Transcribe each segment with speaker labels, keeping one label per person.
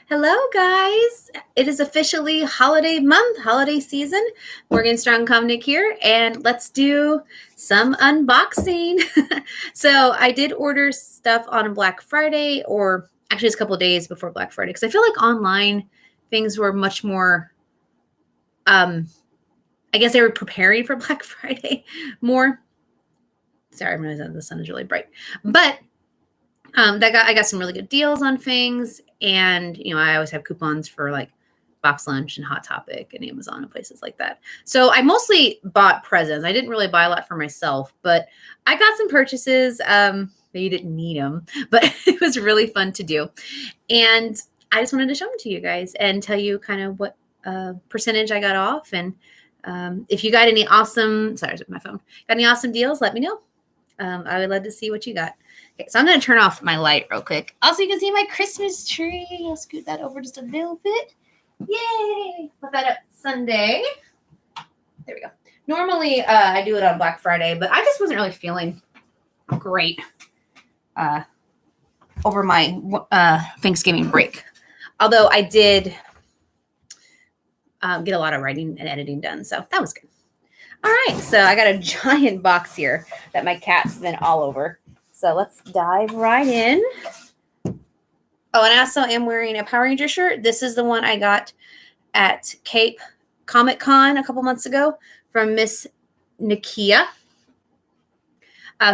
Speaker 1: Hello, guys. It is officially holiday month, holiday season. Morgan Strong Comnick here, and let's do some unboxing. So I did order stuff on Black Friday, or actually it's a couple of days before Black Friday, because I feel like online things were much more, I guess they were preparing for Black Friday more. Sorry, I'm realizing the sun is really bright, but I got some really good deals on things, and I always have coupons for like Box Lunch and Hot Topic and Amazon and places like that. So I mostly bought presents. I didn't really buy a lot for myself, but I got some purchases. You didn't need them, but it was really fun to do, and I just wanted to show them to you guys and tell you kind of what percentage I got off, and if you got any awesome, sorry, my phone, got any awesome deals, let me know. I would love to see what you got. Okay, so I'm going to turn off my light real quick. Also, you can see my Christmas tree. I'll scoot that over just a little bit. Yay! Put that up Sunday. There we go. Normally, I do it on Black Friday, but I just wasn't really feeling great over my Thanksgiving break. Although I did get a lot of writing and editing done, so that was good. All right, so I got a giant box here that my cat's been all over. So let's dive right in. Oh, and I also am wearing a Power Ranger shirt. This is the one I got at Cape Comic Con a couple months ago from Miss Nakia,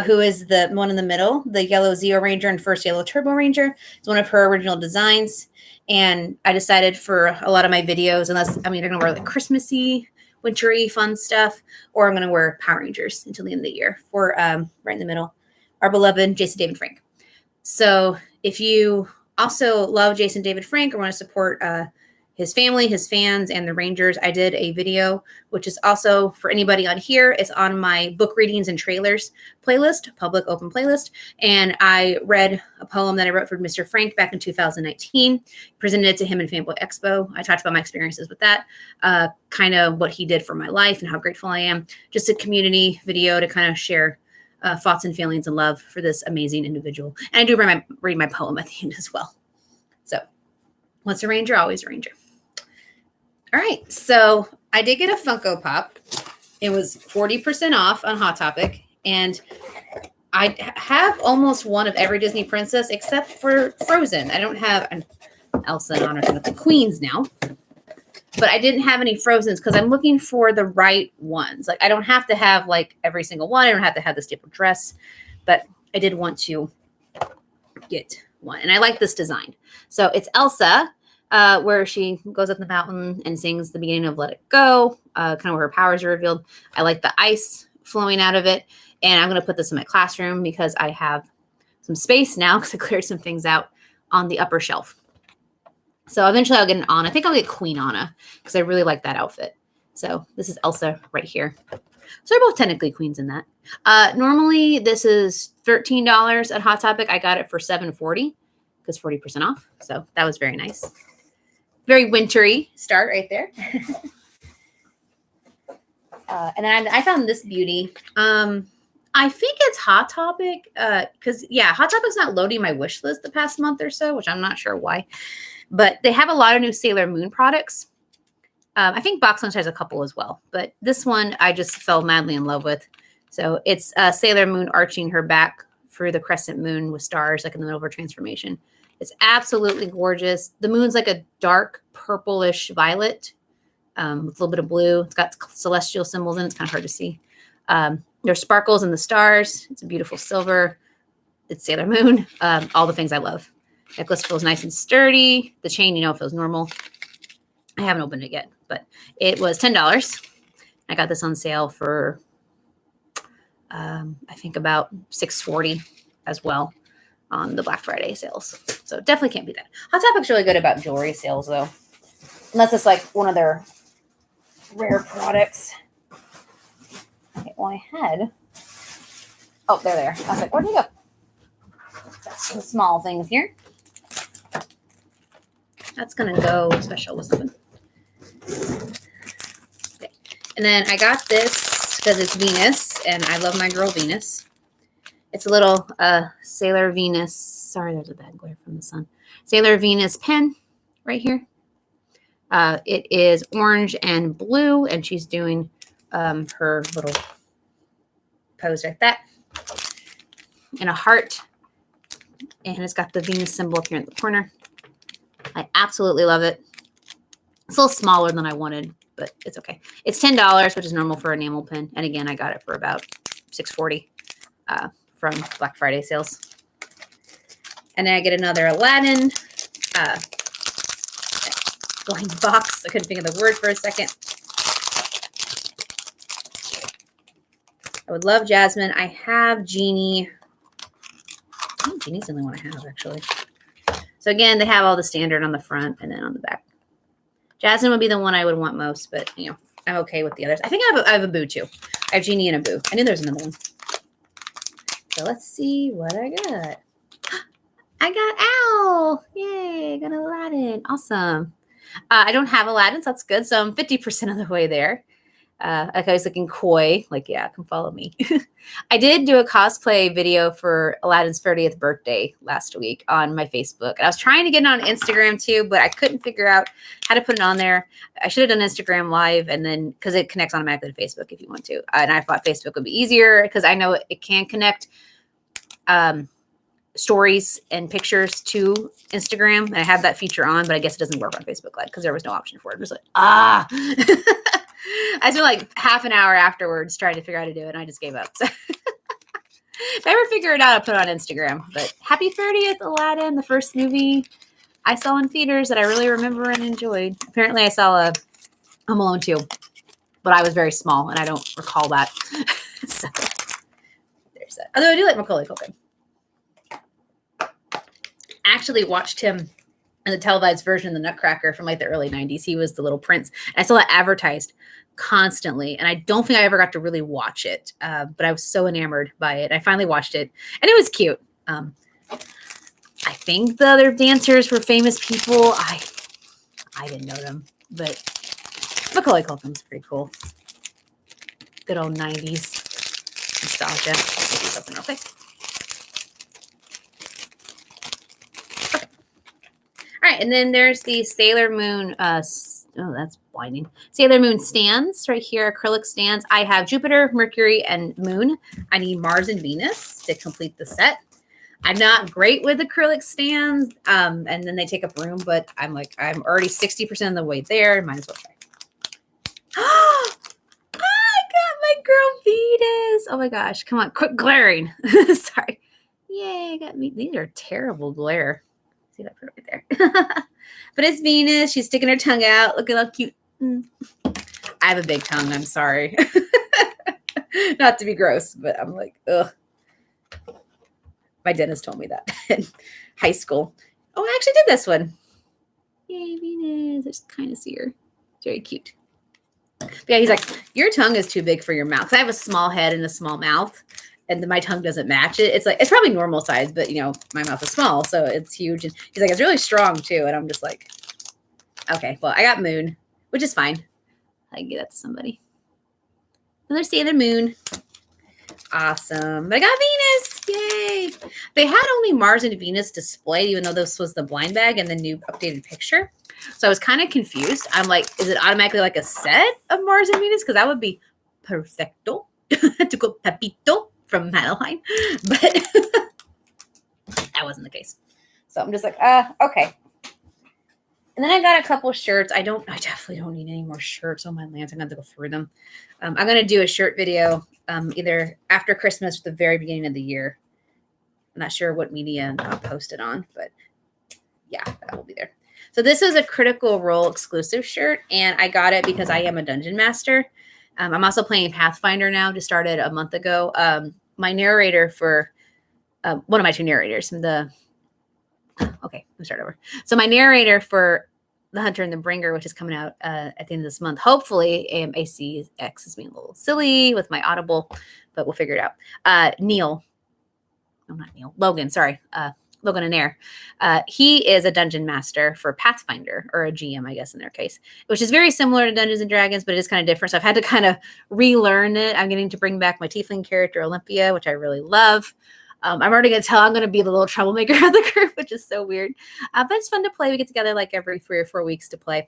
Speaker 1: who is the one in the middle, the yellow Zeo Ranger and first yellow Turbo Ranger. It's one of her original designs. And I decided for a lot of my videos, unless I'm either going to wear like Christmassy, wintry, fun stuff, or I'm going to wear Power Rangers until the end of the year for right in the middle, our beloved Jason David Frank. So if you also love Jason David Frank or want to support his family, his fans, and the Rangers, I did a video, which is also for anybody on here. It's on my book readings and trailers playlist, public open playlist. And I read a poem that I wrote for Mr. Frank back in 2019, presented it to him in Fanboy Expo. I talked about my experiences with that, kind of what he did for my life and how grateful I am. Just a community video to kind of share thoughts and feelings and love for this amazing individual. And I do read my poem at the end as well. So once a Ranger, always a Ranger. All right, so I did get a Funko Pop. It was 40% off on Hot Topic, and I have almost one of every Disney princess except for Frozen. I don't have an Elsa and Anna with the queens now, but I didn't have any Frozens because I'm looking for the right ones. Like, I don't have to have like every single one. I don't have to have the staple dress, but I did want to get one, and I like this design. So it's Elsa. Where she goes up the mountain and sings the beginning of Let It Go, kind of where her powers are revealed. I like the ice flowing out of it, and I'm going to put this in my classroom because I have some space now because I cleared some things out on the upper shelf. So eventually I'll get an Anna. I think I'll get Queen Anna because I really like that outfit. So this is Elsa right here. So they're both technically queens in that. Normally this is $13 at Hot Topic. I got it for $7.40 because 40% off. So that was very nice. Very wintry start right there. And then I found this beauty. I think it's Hot Topic because, Hot Topic's not loading my wish list the past month or so, which I'm not sure why. But they have a lot of new Sailor Moon products. I think Box Lunch has a couple as well. But this one I just fell madly in love with. So it's Sailor Moon arching her back through the crescent moon with stars like in the middle of her transformation. It's absolutely gorgeous. The moon's like a dark purplish violet with a little bit of blue. It's got celestial symbols in it. It's kind of hard to see. There's sparkles in the stars. It's a beautiful silver. It's Sailor Moon. All the things I love. Necklace feels nice and sturdy. The chain, feels normal. I haven't opened it yet, but it was $10. I got this on sale for, I think about $6.40 as well on the Black Friday sales. So definitely can't beat that. Hot Topic's really good about jewelry sales though. Unless it's like one of their rare products. Okay, well I had, oh, they're there. I was like, where'd you go? Some small things here. That's gonna go special with something. Okay. And then I got this because it's Venus and I love my girl Venus. It's a little Sailor Venus. Sorry, there's a bad glare from the sun. Sailor Venus pen right here. It is orange and blue, and she's doing her little pose like that. And a heart. And it's got the Venus symbol up here in the corner. I absolutely love it. It's a little smaller than I wanted, but it's okay. It's $10, which is normal for an enamel pen. And again, I got it for about $6.40 from Black Friday sales. And then I get another Aladdin blind box. I couldn't think of the word for a second. I would love Jasmine. I have Genie. I think Genie's the only one I have, actually. So again, they have all the standard on the front and then on the back. Jasmine would be the one I would want most, but, you know, I'm okay with the others. I think I have a Boo, too. I have Genie and a Boo. I knew there was another one. So let's see what I got. I got Owl. Yay, I got Aladdin. Awesome. I don't have Aladdin, so that's good. So I'm 50% of the way there. Like I was looking coy, like, yeah, come follow me. I did do a cosplay video for Aladdin's 30th birthday last week on my Facebook. And I was trying to get it on Instagram too, but I couldn't figure out how to put it on there. I should have done Instagram Live, and then because it connects automatically to Facebook if you want to. And I thought Facebook would be easier because I know it can connect stories and pictures to Instagram. And I have that feature on, but I guess it doesn't work on Facebook Live because there was no option for it. It was like, I spent like half an hour afterwards trying to figure out how to do it, and I just gave up. So if I ever figure it out, I'll put it on Instagram. But happy 30th, Aladdin, the first movie I saw in theaters that I really remember and enjoyed. Apparently, I saw a Home Alone 2, but I was very small, and I don't recall that. So there's that. Although I do like Macaulay Culkin. I actually watched him in the televised version of the Nutcracker from like the early 90s. He was the little prince. I saw that advertised constantly, and I don't think I ever got to really watch it, but I was so enamored by it. I finally watched it, and it was cute. I think the other dancers were famous people. I didn't know them, but Macaulay Culkin's pretty cool. Good old 90s nostalgia. Let's do something real quick. All right, and then there's the Sailor Moon, oh, that's blinding. Sailor Moon stands right here, acrylic stands. I have Jupiter, Mercury, and Moon. I need Mars and Venus to complete the set. I'm not great with acrylic stands, and then they take up room, but I'm already 60% of the way there. Might as well try. I got my girl Venus. Oh my gosh, come on, quit glaring. Sorry. Yay, I got me. These are terrible glare. See that right there. But it's Venus. She's sticking her tongue out. Look at how cute. I have a big tongue. I'm sorry. Not to be gross, but I'm like, ugh. My dentist told me that in high school. Oh, I actually did this one. Yay, Venus. I just kind of see her. Very cute. But yeah, he's like, your tongue is too big for your mouth. I have a small head and a small mouth, and my tongue doesn't match it. It's like, it's probably normal size, but you know, my mouth is small, so it's huge. And he's like, it's really strong too. And I'm just like, okay, well, I got Moon, which is fine. I can give that to somebody. Another Sailor Moon. Awesome. But I got Venus. Yay. They had only Mars and Venus displayed, even though this was the blind bag and the new updated picture. So I was kind of confused. I'm like, is it automatically like a set of Mars and Venus? Because that would be perfecto. To go Pepito from Madeline. But that wasn't the case. So I'm just like, okay. And then I got a couple shirts. I definitely don't need any more shirts on my lands. I'm going to go through them. I'm going to do a shirt video either after Christmas or the very beginning of the year. I'm not sure what media I'll post it on, but yeah, that will be there. So this is a Critical Role exclusive shirt, and I got it because I am a dungeon master. I'm also playing Pathfinder now, just started a month ago. My narrator for one of my two narrators, okay, let me start over. So my narrator for The Hunter and the Bringer, which is coming out at the end of this month, hopefully, ACX is being a little silly with my Audible, but we'll figure it out. Logan, sorry. Logan and Air. He is a dungeon master for Pathfinder, or a GM, I guess, in their case, which is very similar to Dungeons and Dragons, but it is kind of different. So I've had to kind of relearn it. I'm getting to bring back my tiefling character, Olympia, which I really love. I'm already going to tell I'm going to be the little troublemaker of the group, which is so weird. But it's fun to play. We get together like every 3 or 4 weeks to play.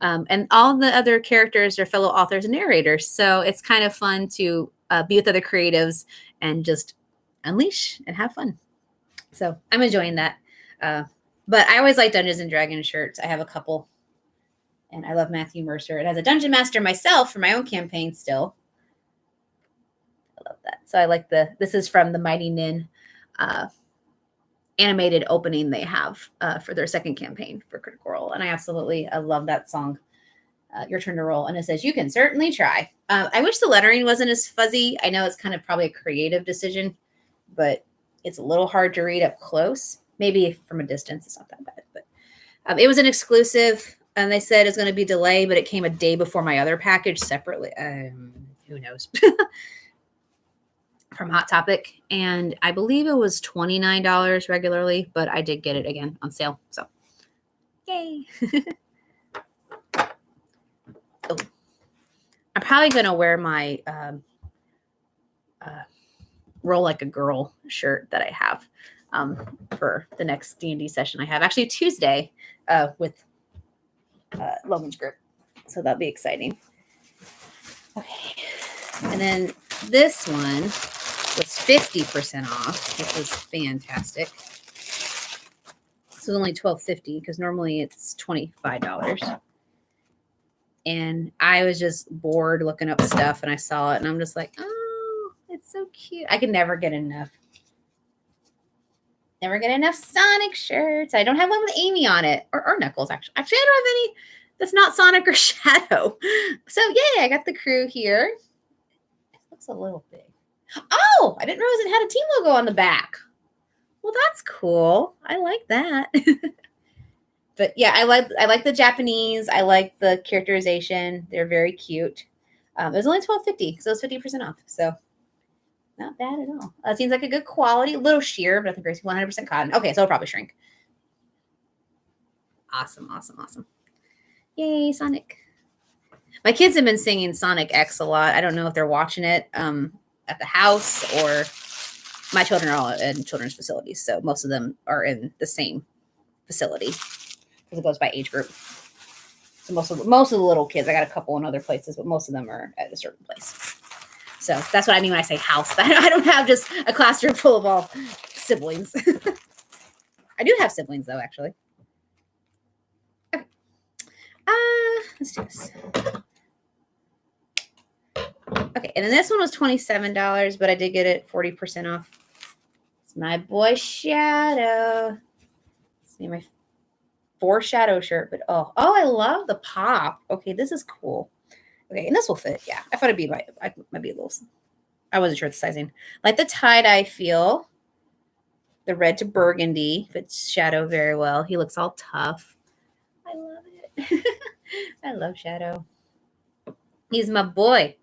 Speaker 1: And all the other characters are fellow authors and narrators. So it's kind of fun to be with other creatives and just unleash and have fun. So I'm enjoying that. But I always like Dungeons and Dragons shirts. I have a couple. And I love Matthew Mercer. And as a dungeon master myself for my own campaign still. I love that. So I like this is from the Mighty Nin animated opening they have for their second campaign for Critical Role. And I love that song, Your Turn to Roll. And it says, you can certainly try. I wish the lettering wasn't as fuzzy. I know it's kind of probably a creative decision, but it's a little hard to read up close. Maybe from a distance, it's not that bad. But it was an exclusive, and they said it's going to be delayed, but it came a day before my other package separately. Who knows? From Hot Topic. And I believe it was $29 regularly, but I did get it again on sale. So, yay. Oh, I'm probably going to wear my Roll Like a Girl shirt that I have for the next D&D session I have. Actually, Tuesday with Logan's group. So that'll be exciting. Okay. And then this one was 50% off, which was fantastic. So only $12.50 because normally it's $25. And I was just bored looking up stuff and I saw it and I'm just like, oh, it's so cute. I can never get enough. Never get enough Sonic shirts. I don't have one with Amy on it or Knuckles, actually. Actually, I don't have any that's not Sonic or Shadow. So, yay, I got the crew here. It looks a little big. Oh, I didn't realize it had a team logo on the back. Well, that's cool. I like that. But yeah, I like the Japanese. I like the characterization. They're very cute. It was only $12.50, so it was 50% off. So not bad at all. It seems like a good quality. A little sheer, but I think it's 100% cotton. Okay, so it'll probably shrink. Awesome, awesome, awesome. Yay, Sonic. My kids have been singing Sonic X a lot. I don't know if they're watching it at the house or my children are all in children's facilities. So most of them are in the same facility because it goes by age group. So most of the little kids, I got a couple in other places, but most of them are at a certain place. So that's what I mean when I say house. I don't have just a classroom full of all siblings. I do have siblings though, actually. Okay. Let's do this. Okay, and then this one was $27, but I did get it 40% off. It's my boy Shadow. It's my Shadow shirt, but oh, I love the pop. Okay, this is cool. Okay, and this will fit. Yeah, I thought I might be a little. I wasn't sure the sizing. Like the tie-dye feel. The red to burgundy fits Shadow very well. He looks all tough. I love it. I love Shadow. He's my boy.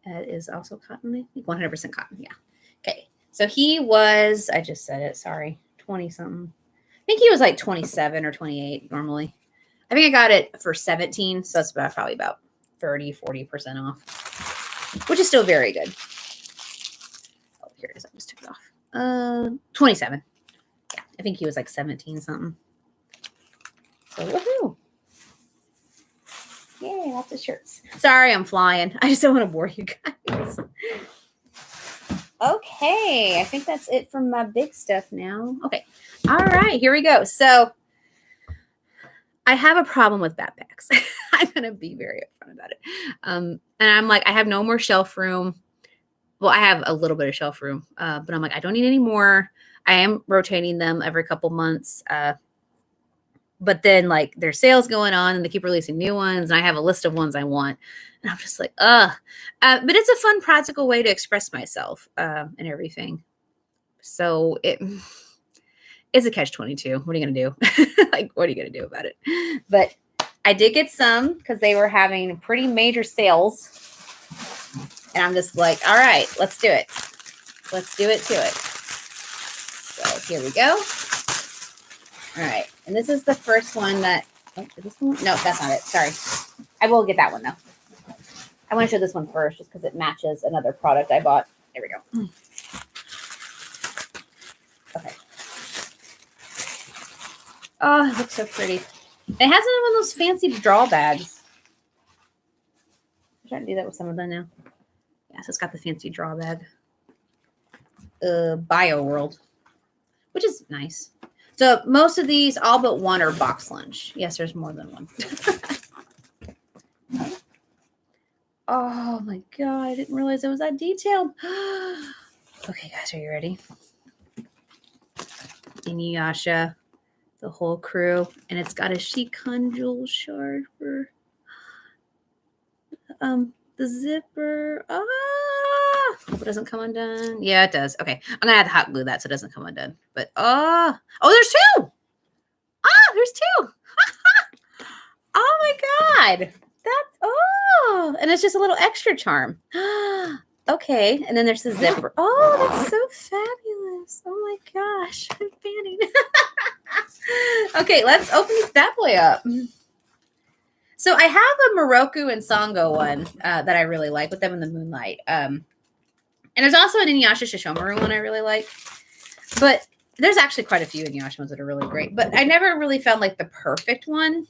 Speaker 1: That is also cotton, I think 100% cotton. Yeah. Okay. So he was, I just said it, sorry, 20 something. I think he was like 27 or 28 normally. I think I got it for 17. So that's probably about 40% off, which is still very good. Oh, here it is. I just took it off. 27. Yeah. I think he was like 17 something. So woohoo. Yay, lots of shirts. Sorry, I'm flying. I just don't want to bore you guys. Okay, I think that's it from my big stuff now. Okay, all right, here we go. So I have a problem with backpacks. I'm going to be very upfront about it. And I'm like, I have no more shelf room. Well, I have a little bit of shelf room, but I'm like, I don't need any more. I am rotating them every couple months. But then like there's sales going on and they keep releasing new ones. And I have a list of ones I want. And I'm just like, ugh. But it's a fun, practical way to express myself and everything. So it's a catch-22. What are you going to do? Like, what are you going to do about it? But I did get some because they were having pretty major sales. And I'm just like, all right, let's do it. Let's do it to it. So here we go. All right. And this is the first one that, oh, is this one? No, that's not it. Sorry. I will get that one though. I want to show this one first just because it matches another product I bought. There we go. Okay. Oh, it looks so pretty. It has one of those fancy draw bags. I'm trying to do that with some of them now. Yeah, so it's got the fancy draw bag. Bio World, which is nice. So most of these, all but one, are box lunch. Yes, there's more than one. Oh my God, I didn't realize it was that detailed. Okay, guys, are you ready? Inuyasha, the whole crew, and it's got a Shikan jewel shard for the zipper. Hope it doesn't come undone. Yeah, it does. Okay, I'm gonna have to hot glue that so it doesn't come undone. But oh, there's two. There's two. Oh my God. And it's just a little extra charm. Okay, and then there's the zipper. Oh, that's so fabulous. Oh my gosh, I'm fanning. Okay, let's open this bad boy up. So I have a Moroku and Sango one that I really like with them in the moonlight. And there's also an Inuyasha Shishomaru one I really like. But there's actually quite a few Inuyasha ones that are really great. But I never really found like the perfect one.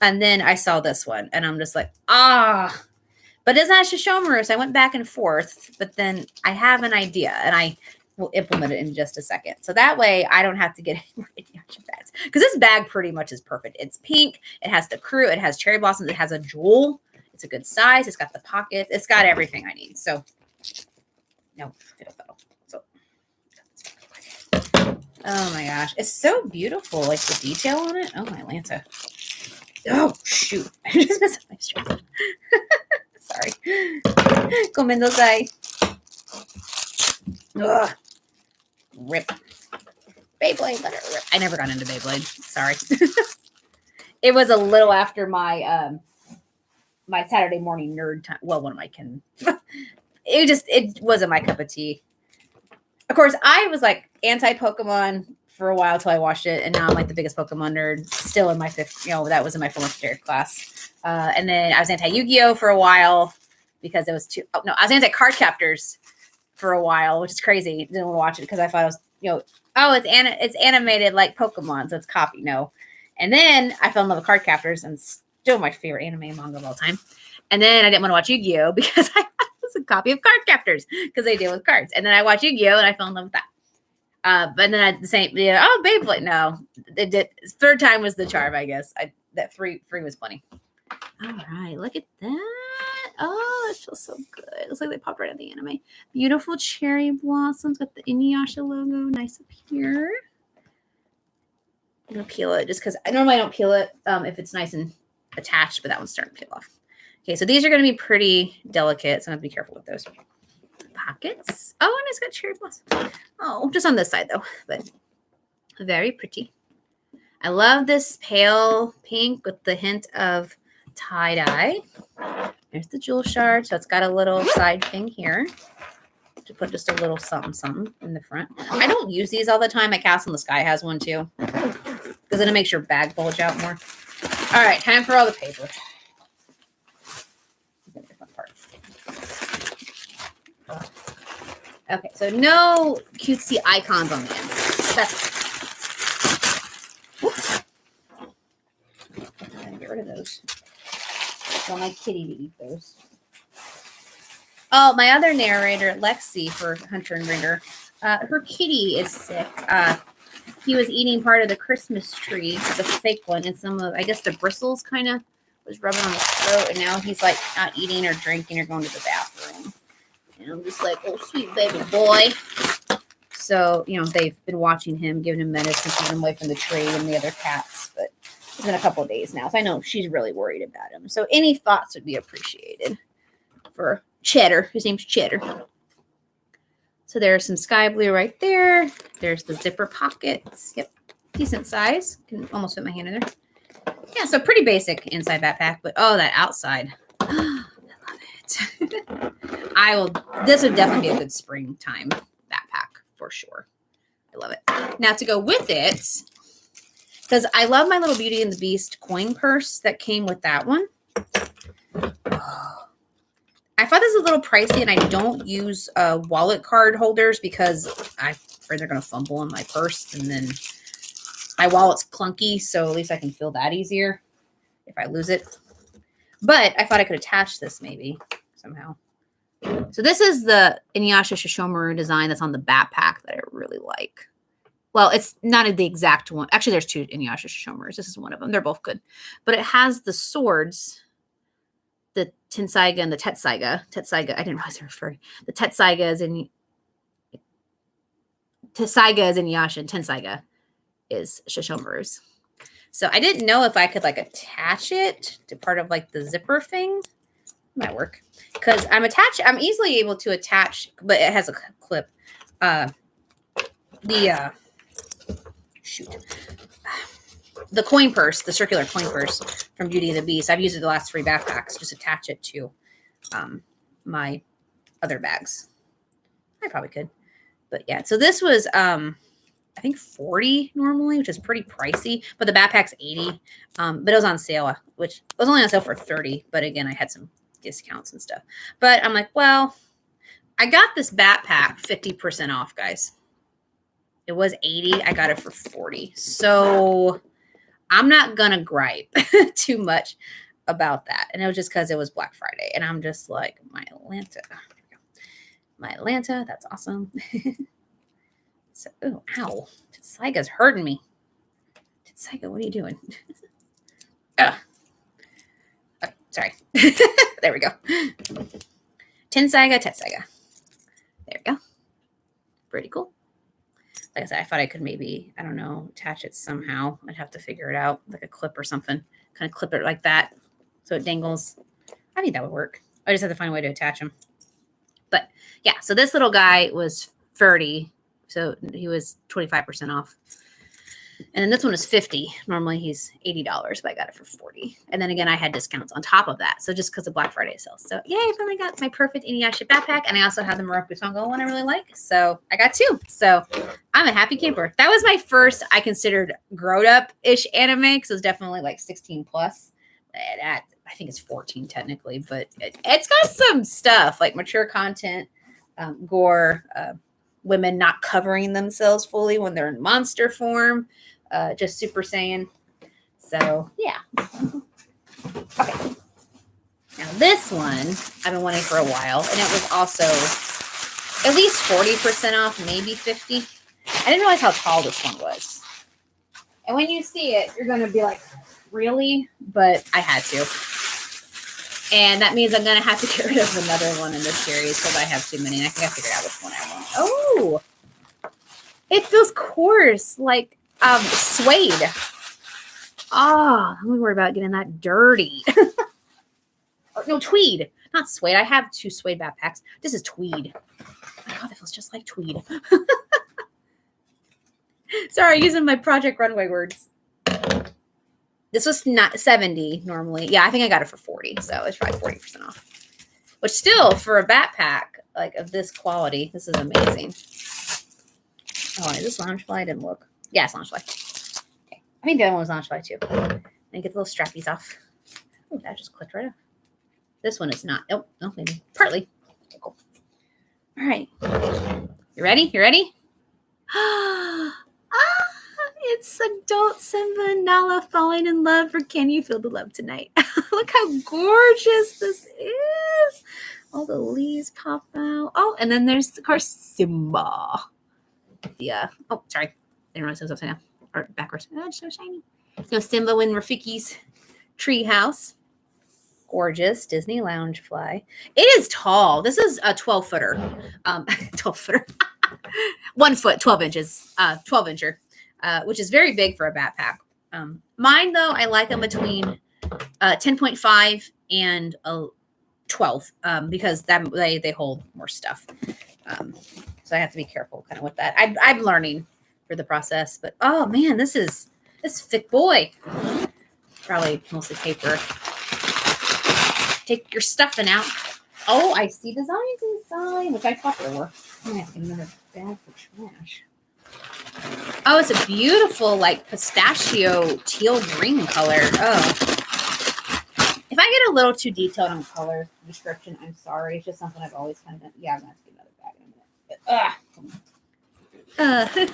Speaker 1: And then I saw this one, and I'm just like, But it's not Shishomaru, so I went back and forth. But then I have an idea, and I will implement it in just a second. So that way, I don't have to get any more Inuyasha bags. Because this bag pretty much is perfect. It's pink. It has the crew. It has cherry blossoms. It has a jewel. It's a good size. It's got the pockets. It's got everything I need. So, no, So, oh my gosh. It's so beautiful. Like the detail on it. Oh my Lanta. Oh, shoot. I just messed up my strap. Sorry. Gomendosai. Ugh. Rip. Beyblade, let it rip. I never got into Beyblade. Sorry. It was a little after my my Saturday morning nerd time. Well, one of my it wasn't my cup of tea. Of course, I was like anti-Pokemon for a while till I watched it, and now I'm like the biggest Pokemon nerd. Still in my fifth, that was in my former class. And then I was anti-Yu-Gi-Oh for a while because it was too. Oh no, I was anti-Card Captors for a while, which is crazy. Didn't want to watch it because I thought it was, it's animated like Pokemon, so it's copy. No, and then I fell in love with Card Captors, and still my favorite anime and manga of all time. And then I didn't want to watch Yu-Gi-Oh because I was a copy of Card Captors because they deal with cards. And then I watched Yu-Gi-Oh and I fell in love with that. But then at the same, Beyblade. No, it did. Third time was the charm, I guess. That three was plenty. All right, look at that. Oh, it feels so good. It looks like they popped right out of the anime. Beautiful cherry blossoms with the Inuyasha logo. Nice up here. I'm gonna peel it just because I normally don't peel it if it's nice and attached, but that one's starting to peel off. Okay, so these are gonna be pretty delicate, so I'm gonna be careful with those. Pockets. Oh, and it's got cherry blossom. Oh, just on this side though, but very pretty. I love this pale pink with the hint of tie-dye. There's the jewel shard. So it's got a little side thing here to put just a little something in the front. I don't use these all the time. My Castle in the Sky has one too, because then it makes your bag bulge out more. All right, time for all the paper. Okay, so no cutesy icons on the end. That's whoops. Get rid of those. I want my kitty to eat those. Oh, my other narrator, Lexi, for Hunter and Ringer, her kitty is sick. He was eating part of the Christmas tree, the fake one, and some of, I guess, the bristles kind of was rubbing on his throat, and now he's like not eating or drinking or going to the bathroom. And I'm just like, oh, sweet baby boy. So, they've been watching him, giving him medicine, keeping him away from the tree and the other cats. But it's been a couple of days now, so I know she's really worried about him. So any thoughts would be appreciated for Cheddar. His name's Cheddar. So there's some sky blue right there. There's the zipper pockets. Yep, decent size. Can almost fit my hand in there. Yeah, so pretty basic inside backpack. But, oh, that outside. I love it. This would definitely be a good springtime backpack for sure. I love it. Now to go with it, because I love my little Beauty and the Beast coin purse that came with that one. I thought this was a little pricey, and I don't use wallet card holders because I'm afraid they're going to fumble in my purse, and then my wallet's clunky, so at least I can feel that easier if I lose it. But I thought I could attach this maybe somehow. So this is the Inuyasha Shishomaru design that's on the backpack that I really like. Well, it's not the exact one. Actually, there's two Inuyasha Shishomarus. This is one of them. They're both good. But it has the swords, the Tensaiga and the Tetsaiga. Tetsaiga, I didn't realize they were furry. The Tetsaiga is in Tetsaiga is Inuyasha, and Tensaiga is Shishomaru's. So I didn't know if I could like attach it to part of like the zipper thing. Might work. Because I'm easily able to attach, but it has a clip. The coin purse, the circular coin purse from Beauty and the Beast. I've used it the last 3 backpacks. Just attach it to my other bags. I probably could. But yeah, so this was I think $40 normally, which is pretty pricey. But the backpack's $80. But it was on sale, which it was only on sale for $30. But again, I had some discounts and stuff. But I'm like, well, I got this backpack 50% off, guys. It was $80. I got it for $40. So I'm not gonna gripe too much about that. And it was just because it was Black Friday. And I'm just like, my Atlanta, that's awesome. So, oh, ow. Tetsaiga's hurting me. Tetsaiga, what are you doing? Okay, sorry. There we go. Tensaiga. There we go. Pretty cool. Like I said, I thought I could maybe, I don't know, attach it somehow. I'd have to figure it out, like a clip or something. Kind of clip it like that so it dangles. I think that would work. I just have to find a way to attach them. But yeah, so this little guy was $30. So he was 25% off. And then this one is $50. Normally he's $80, but I got it for $40. And then again, I had discounts on top of that. So just because of Black Friday sales. So yay, I finally got my perfect Inuyasha backpack. And I also have the Moroku Tongo one I really like. So I got 2. So I'm a happy camper. That was my first, I considered grown-up-ish anime because it was definitely like 16 plus. I think it's 14 technically, but it's got some stuff like mature content, gore, women not covering themselves fully when they're in monster form. Just Super Saiyan. So, yeah. Okay. Now, this one I've been wanting for a while, and it was also at least 40% off, maybe 50. I didn't realize how tall this one was. And when you see it, you're going to be like, really? But I had to. And that means I'm going to have to get rid of another one in this series because I have too many. And I think I figured out which one I want. Oh! It feels coarse, like suede. Oh, I'm worried about getting that dirty. No, tweed. Not suede. I have 2 suede backpacks. This is tweed. Oh my God, that feels just like tweed. Sorry, using my Project Runway words. This was not $70 normally. Yeah, I think I got it for $40. So it's probably 40% off. Which still, for a backpack like of this quality, this is amazing. Oh, is this Loungefly? I didn't look. Yeah, it's Loungefly. Okay. I think the other one was Loungefly too. Then get the little strappies off. Oh, that just clicked right off. This one is not. Oh, no, maybe partly. Okay, cool. All right. You ready? You ready? It's adult Simba and Nala falling in love for Can You Feel the Love Tonight? Look how gorgeous this is. All the leaves pop out. Oh, and then there's, of course, Simba. Yeah. Oh, sorry. I didn't realize it was upside down. Or backwards. Oh, it's so shiny. No, Simba in Rafiki's tree house. Gorgeous Disney Loungefly. It is tall. This is a 12-footer. 12-footer. 1 foot, 12 inches. 12-incher. Which is very big for a backpack. Mine, though, I like them between 10.5 and 12 because they hold more stuff. So I have to be careful kind of with that. I'm learning for the process. But, oh, man, this thick boy. Probably mostly paper. Take your stuffing out. Oh, I see designs inside, which I thought there were. I'm gonna have to get another bag for trash. Oh, it's a beautiful, like, pistachio teal green color. Oh. If I get a little too detailed on color description, I'm sorry. It's just something I've always kind of done. Yeah, I'm going to have to get another bag in a minute.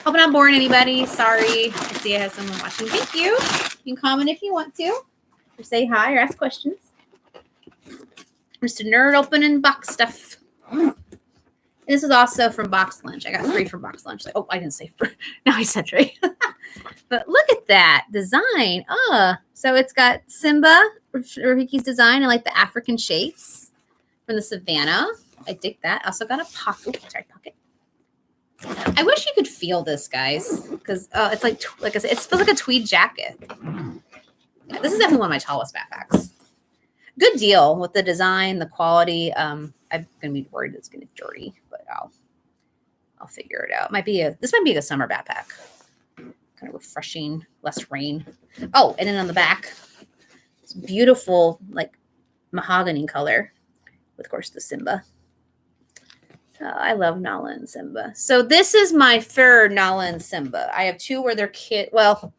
Speaker 1: Hope I'm not boring anybody. Sorry. I see I have someone watching. Thank you. You can comment if you want to, or say hi, or ask questions. Just a nerd opening box stuff. This is also from Box Lunch. I got 3 from Box Lunch. Like, oh, I didn't say 3. Now I said 3. But look at that design. So it's got Simba, Rafiki's design, and like the African shapes from the savannah. I dig that. Also got a pocket. Pocket. I wish you could feel this, guys, because it's like I said, it feels like a tweed jacket. Yeah, this is definitely one of my tallest backpacks. Good deal with the design, the quality. I'm gonna be worried it's gonna get dirty, but I'll figure it out. This might be a summer backpack. Kind of refreshing, less rain. Oh, and then on the back, it's beautiful, like mahogany color with, of course, the Simba. I love Nala and Simba. So this is my third Nala and Simba. I have 2 where they're kid. Well,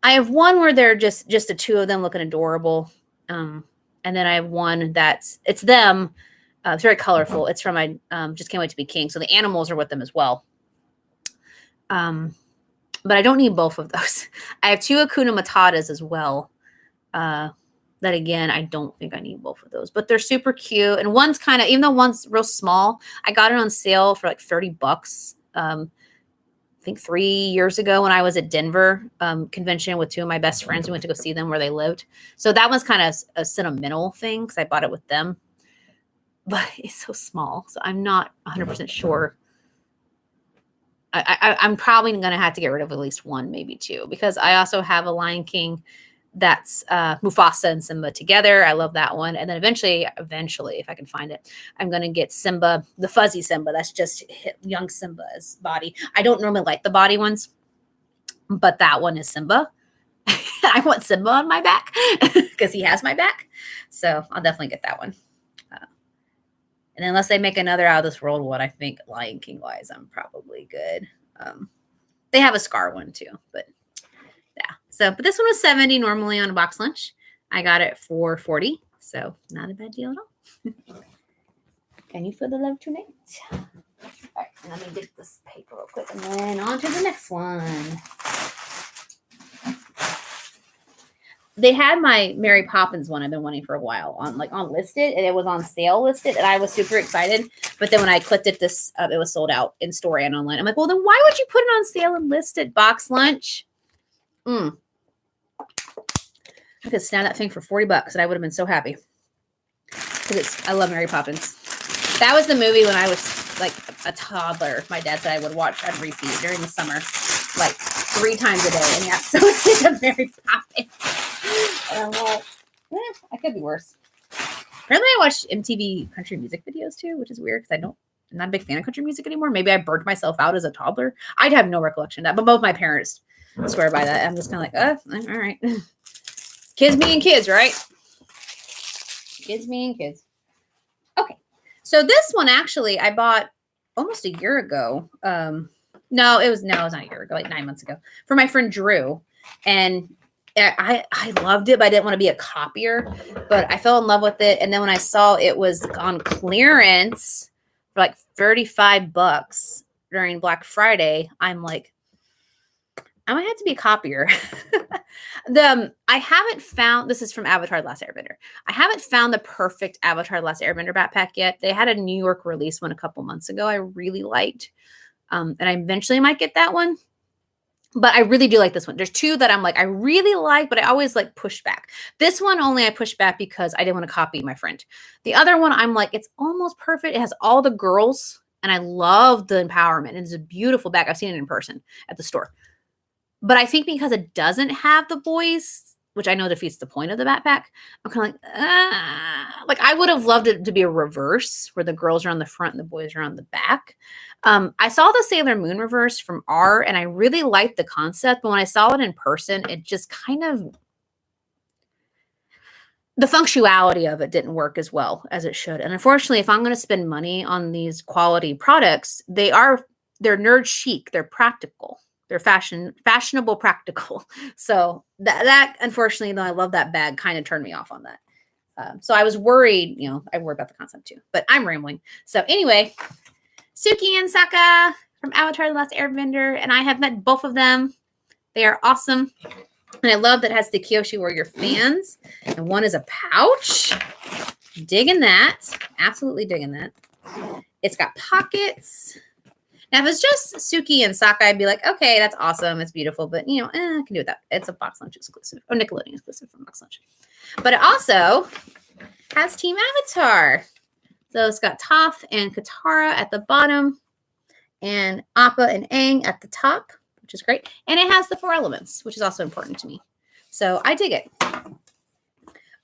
Speaker 1: I have one where they're just the 2 of them looking adorable. And then I have one it's them. It's very colorful. It's from my Just Can't Wait to Be King. So the animals are with them as well. But I don't need both of those. I have 2 Hakuna Matatas as well. That again, I don't think I need both of those, but they're super cute. And one's kind of, even though one's real small, I got it on sale for like $30. I think 3 years ago when I was at Denver convention with 2 of my best friends. We went to go see them where they lived. So that was kind of a sentimental thing because I bought it with them. But it's so small, so I'm not 100% sure. I'm probably going to have to get rid of at least 1, maybe 2, because I also have a Lion King that's Mufasa and Simba together. I love that one. And then eventually, if I can find it, I'm going to get Simba, the fuzzy Simba. That's just young Simba's body. I don't normally like the body ones, but that one is Simba. I want Simba on my back because he has my back. So I'll definitely get that one. And unless they make another out of this world one, I think Lion King wise, I'm probably good. They have a Scar one too, but yeah. So, but this one was $70 normally on a Box Lunch. I got it for $40, so not a bad deal at all. Can you feel the love tonight? All right, let me get this paper real quick, and then on to the next one. They had my Mary Poppins one I've been wanting for a while on listed, and it was on sale listed, and I was super excited. But then when I clicked it, it was sold out in store and online. I'm like, well, then why would you put it on sale and listed? Box Lunch. I could snap that thing for $40, and I would have been so happy. Because I love Mary Poppins. That was the movie when I was like a toddler. My dad said I would watch on repeat during the summer, like 3 times a day. And he got so sick of Mary Poppins. And I'm like, I could be worse. Apparently, I watch MTV country music videos too, which is weird because I'm not a big fan of country music anymore. Maybe I burned myself out as a toddler. I'd have no recollection of that, but both my parents swear by that. I'm just kind of like, all right. Kids being kids, right? Kids being kids. Okay. So this one actually I bought almost a year ago. No, it was not a year ago, like 9 months ago, for my friend Drew. And I loved it, but I didn't want to be a copier. But I fell in love with it. And then when I saw it was on clearance for like $35 during Black Friday, I'm like, I might have to be a copier. I haven't found, this is from Avatar: The Last Airbender. I haven't found the perfect Avatar: The Last Airbender backpack yet. They had a New York release one a couple months ago I really liked. And I eventually might get that one. But I really do like this one. There's 2 that I'm like, I really like, but I always like push back. This one only I pushed back because I didn't want to copy my friend. The other one, I'm like, it's almost perfect. It has all the girls, and I love the empowerment. It's a beautiful bag. I've seen it in person at the store. But I think because it doesn't have the boys, which I know defeats the point of the backpack, I'm kind of like I would have loved it to be a reverse where the girls are on the front and the boys are on the back. I saw the Sailor Moon reverse from R, and I really liked the concept. But when I saw it in person, it just kind of the functionality of it didn't work as well as it should. And unfortunately, if I'm going to spend money on these quality products, they're nerd chic, they're practical, they're fashionable practical. So that unfortunately, though I love that bag, kind of turned me off on that. So I was worried, I worry about the concept too, but I'm rambling. So anyway, Suki and Sokka from Avatar: The Last Airbender, and I have met both of them. They are awesome. And I love that it has the Kyoshi Warrior fans. And one is a pouch. Digging that. Absolutely digging that. It's got pockets. Now, if it's just Suki and Sokka, I'd be like, okay, that's awesome. It's beautiful. But, I can do that. It's a Box Lunch exclusive. Or Nickelodeon exclusive from Box Lunch. But it also has Team Avatar. So it's got Toph and Katara at the bottom. And Appa and Aang at the top, which is great. And it has the 4 elements, which is also important to me. So I dig it. The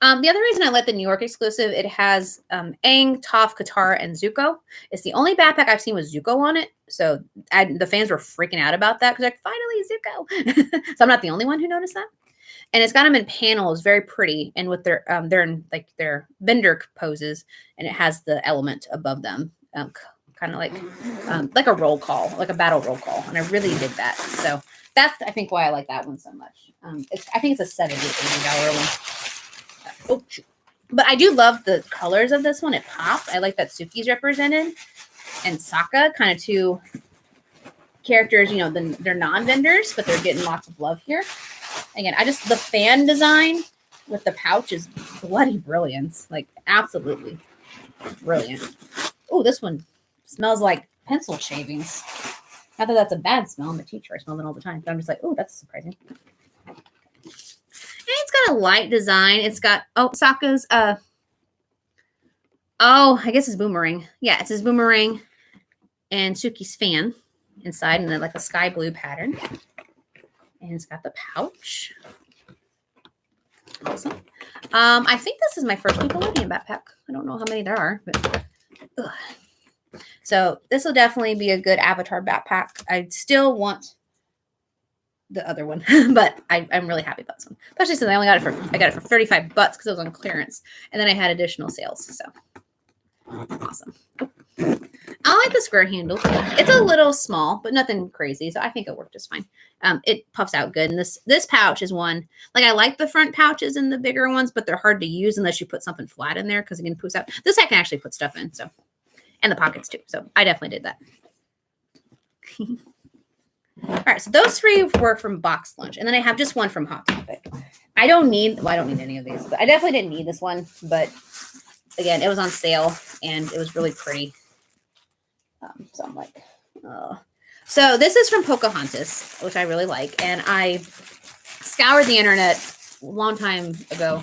Speaker 1: other reason I like the New York exclusive, it has Aang, Toph, Katara, and Zuko. It's the only backpack I've seen with Zuko on it. So the fans were freaking out about that because finally Zuko. So I'm not the only one who noticed that. And it's got them in panels, very pretty. And with they're in like their bender poses, and it has the element above them. Kind of like a roll call, like a battle roll call. And I really dig that. So that's, I think, why I like that one so much. I think it's a $70, $80 one. Oh, shoot. But I do love the colors of this one. It pops. I like that Suki's represented. And Sokka, kind of two characters, they're non-vendors, but they're getting lots of love here. Again, the fan design with the pouch is bloody brilliance. Like, absolutely brilliant. Oh, this one smells like pencil shavings. Not that that's a bad smell. I'm a teacher. I smell it all the time. But I'm just like, oh, that's surprising. And it's got a light design. It's got, Sokka's, I guess it's boomerang. Yeah, it's his boomerang and Suki's fan inside, and then like a sky blue pattern. And it's got the pouch. Awesome. I think this is my first Nickelodeon backpack. I don't know how many there are, but so this will definitely be a good Avatar backpack. I still want the other one, but I'm really happy about this one, especially since I got it for $35 because it was on clearance, and then I had additional sales. So awesome. I like the square handle. It's a little small, but nothing crazy, so I think it worked just fine. It puffs out good, and this pouch is one, like, I like the front pouches and the bigger ones, but they're hard to use unless you put something flat in there because it can poofs out. This I can actually put stuff in, so, and the pockets too. So I definitely did that. All right, so those 3 were from Box Lunch, and then I have just one from Hot Topic. I don't need any of these, but I definitely didn't need this one, but again, it was on sale and it was really pretty. So I'm like, oh. So this is from Pocahontas, which I really like. And I scoured the internet a long time ago.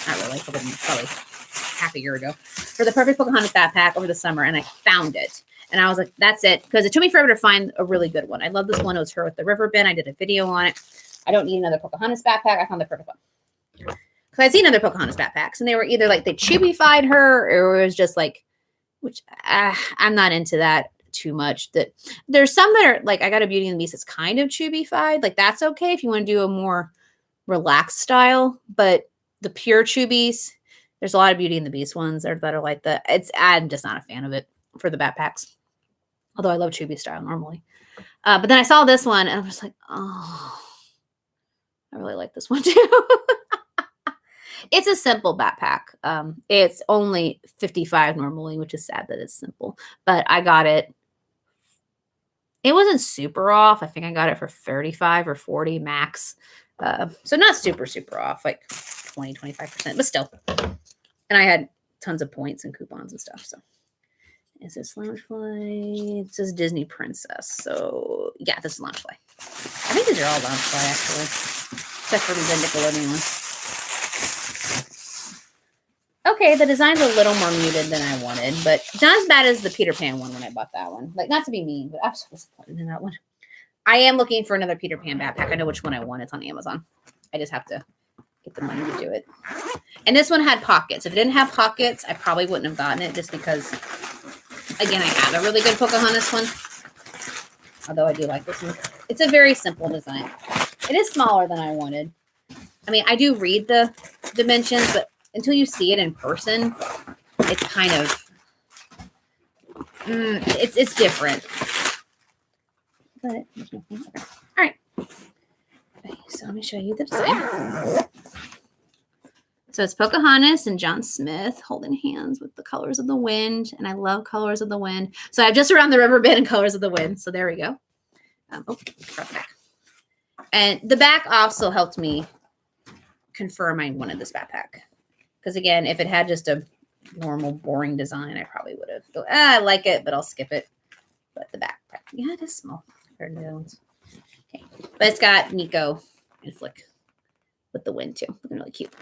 Speaker 1: Not really, probably half a year ago, for the perfect Pocahontas backpack over the summer. And I found it. And I was like, that's it. Because it took me forever to find a really good one. I love this one. It was her with the river bin. I did a video on it. I don't need another Pocahontas backpack. I found the perfect one. Because I'd seen other Pocahontas backpacks. And they were either like they chibified her, or it was just like, which I'm not into that too much. That there's some that are like, I got a Beauty and the Beast that's kind of chibified. Like, that's okay if you want to do a more relaxed style. But the pure chubbies, there's a lot of Beauty and the Beast ones that are like that. I'm just not a fan of it for the backpacks. Although I love chubby style normally. But then I saw this one and I was like, oh, I really like this one too. It's a simple backpack. It's only $55 normally, which is sad that it's simple. But I got it. It wasn't super off. I think I got it for 35 or 40 max. So not super, super off, like 20, 25%, but still. And I had tons of points and coupons and stuff. So is this Loungefly? It says Disney Princess. So yeah, this is Loungefly. I think these are all Loungefly actually, except for the Nickelodeon ones. Okay, the design's a little more muted than I wanted, but not as bad as the Peter Pan one when I bought that one. Like, not to be mean, but I was so disappointed in that one. I am looking for another Peter Pan backpack. I know which one I want. It's on Amazon. I just have to get the money to do it. And this one had pockets. If it didn't have pockets, I probably wouldn't have gotten it just because, again, I have a really good Pocahontas one. Although I do like this one. It's a very simple design. It is smaller than I wanted. I mean, I do read the dimensions, but until you see it in person, it's kind of, it's different. But, all right. Okay, so let me show you the design. So it's Pocahontas and John Smith holding hands with the Colors of the Wind. And I love Colors of the Wind. So I have Just Around the River Bend and Colors of the Wind. So there we go. Back. And the back also helped me confirm I wanted this backpack. Because again, if it had just a normal, boring design, I probably would have thought, I like it, but I'll skip it. But the backpack, yeah, it is small compared to the other ones. Okay. But it's got Nico and Flick with the wind too. Looking really cute.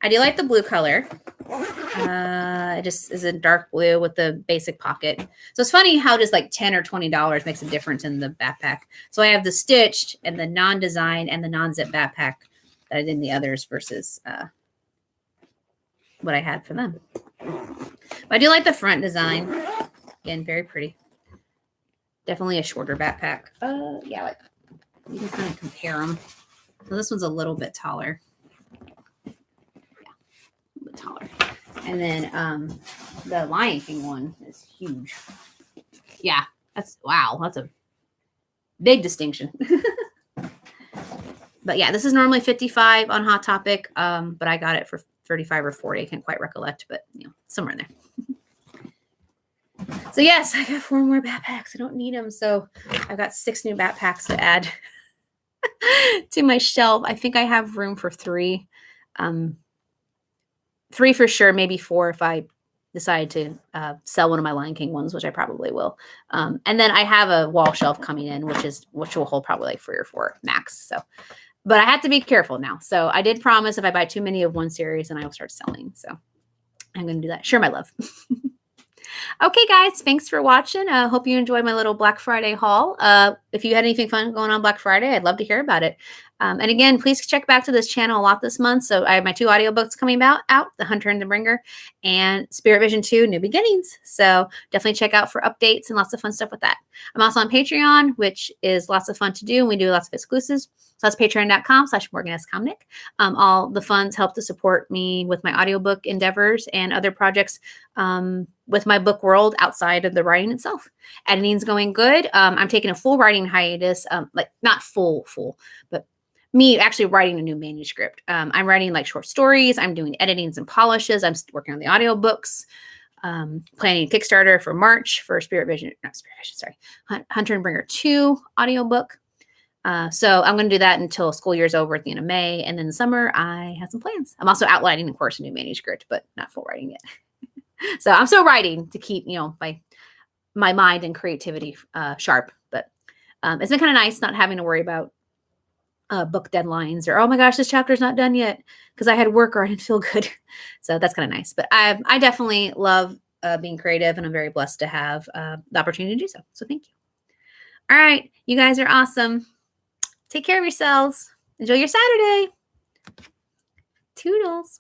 Speaker 1: I do like the blue color. It just is a dark blue with the basic pocket. So it's funny how just like $10 or $20 makes a difference in the backpack. So I have the stitched and the non-design and the non-zip backpack that I did in the others versus what I had for them. But I do like the front design. Again, very pretty. Definitely a shorter backpack. Yeah, like you can kind of compare them. So this one's a little bit taller. Taller. And then the Lion King one is huge. Yeah, that's a big distinction. But yeah, this is normally $55 on Hot Topic, but I got it for $35 or $40. I can't quite recollect, but somewhere in there. So yes, I got 4 more backpacks. I don't need them, so I've got 6 new backpacks to add to my shelf. I think I have room for 3. 3 for sure, maybe 4 if I decide to sell one of my Lion King ones, which I probably will. And then I have a wall shelf coming in, which will hold probably like 3 or 4 max. So, but I have to be careful now. So I did promise if I buy too many of one series, then I will start selling. So I'm going to do that. Share my love. Okay, guys, thanks for watching. Hope you enjoyed my little Black Friday haul. If you had anything fun going on Black Friday, I'd love to hear about it. And again, please check back to this channel a lot this month. So I have my 2 audiobooks coming out, The Hunter and the Bringer and Spirit Vision 2, New Beginnings. So definitely check out for updates and lots of fun stuff with that. I'm also on Patreon, which is lots of fun to do. And we do lots of exclusives. So that's patreon.com/MorganSComnick. All the funds help to support me with my audiobook endeavors and other projects with my book world outside of the writing itself. Editing's going good. I'm taking a full writing hiatus, like not full, but me actually writing a new manuscript. I'm writing like short stories. I'm doing editings and polishes. I'm working on the audiobooks. Planning a Kickstarter for March for Hunter and Bringer 2 audiobook. So I'm going to do that until school year's over at the end of May. And then in the summer, I have some plans. I'm also outlining, of course, a new manuscript, but not full writing yet. So I'm still writing to keep, my mind and creativity sharp. But it's been kind of nice not having to worry about book deadlines or, oh my gosh, this chapter's not done yet because I had work or I didn't feel good. So that's kind of nice. But I definitely love being creative, and I'm very blessed to have the opportunity to do so. So thank you. All right. You guys are awesome. Take care of yourselves. Enjoy your Saturday. Toodles.